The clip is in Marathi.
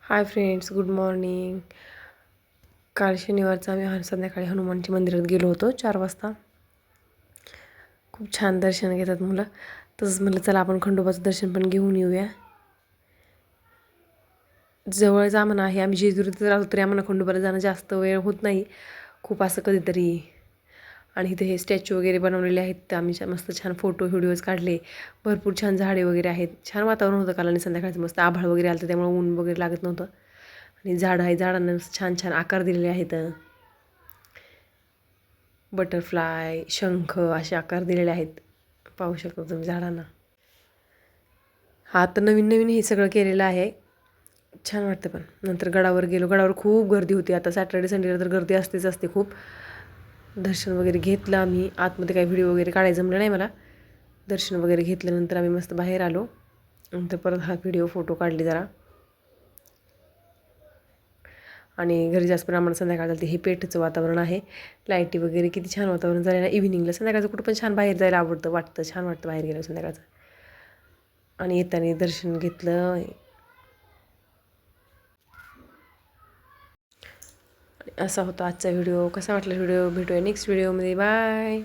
Hi friends, good morning. काल शनिवारचा आम्ही संध्याकाळी हनुमानच्या मंदिरात गेलो होतो 4 वाजता. खूप छान दर्शन घेतात मुलं. तसंच म्हटलं चला आपण खंडोबाचं दर्शन पण घेऊन येऊया. जवळच आम्हाला आहे, आम्ही जेजुरीत राहतो तरी आम्हाला खंडोबाला जाणं जास्त वेळ होत नाही, खूप असं कधीतरी. आणि इथे हे स्टॅच्यू वगैरे बनवलेले आहेत, तर आम्ही मस्त छान फोटो व्हिडिओज काढले. भरपूर छान झाडे वगैरे आहेत, छान वातावरण होतं काल. आणि संध्याकाळचं मस्त आभाळ वगैरे आलं तर त्यामुळे ऊन वगैरे लागत नव्हतं. आणि झाडं आहे, झाडांना छान छान आकार दिलेले आहेत. बटरफ्लाय, शंख असे आकार दिलेले आहेत, पाहू शकता तुम्ही झाडांना. हा तर नवीन नवीन हे सगळं केलेलं आहे, छान वाटतं. पण नंतर गडावर गेलो, गडावर खूप गर्दी होती. आता सॅटर्डे संडेला तर गर्दी असतेच असते खूप. दर्शन वगैरे घेतलं आम्ही. आतमध्ये काही व्हिडिओ वगैरे काढायचं जमलं नाही मला. दर्शन वगैरे घेतल्यानंतर आम्ही मस्त बाहेर आलो. नंतर परत हा व्हिडिओ फोटो काढले जरा. आणि घरी जास्त प्रमाणात संध्याकाळ झाली. हे पेठचं वातावरण आहे, लाईटी वगैरे किती छान वातावरण झालं ना. इव्हिनिंगला संध्याकाळचं कुठं पण छान बाहेर जायला आवडतं, वाटतं छान वाटतं बाहेर गेलं संध्याकाळचं. आणि येताना दर्शन घेतलं. असा होता आजचा व्हिडिओ. कसा वाटला व्हिडिओ? भेटूया नेक्स्ट व्हिडिओमध्ये. बाय.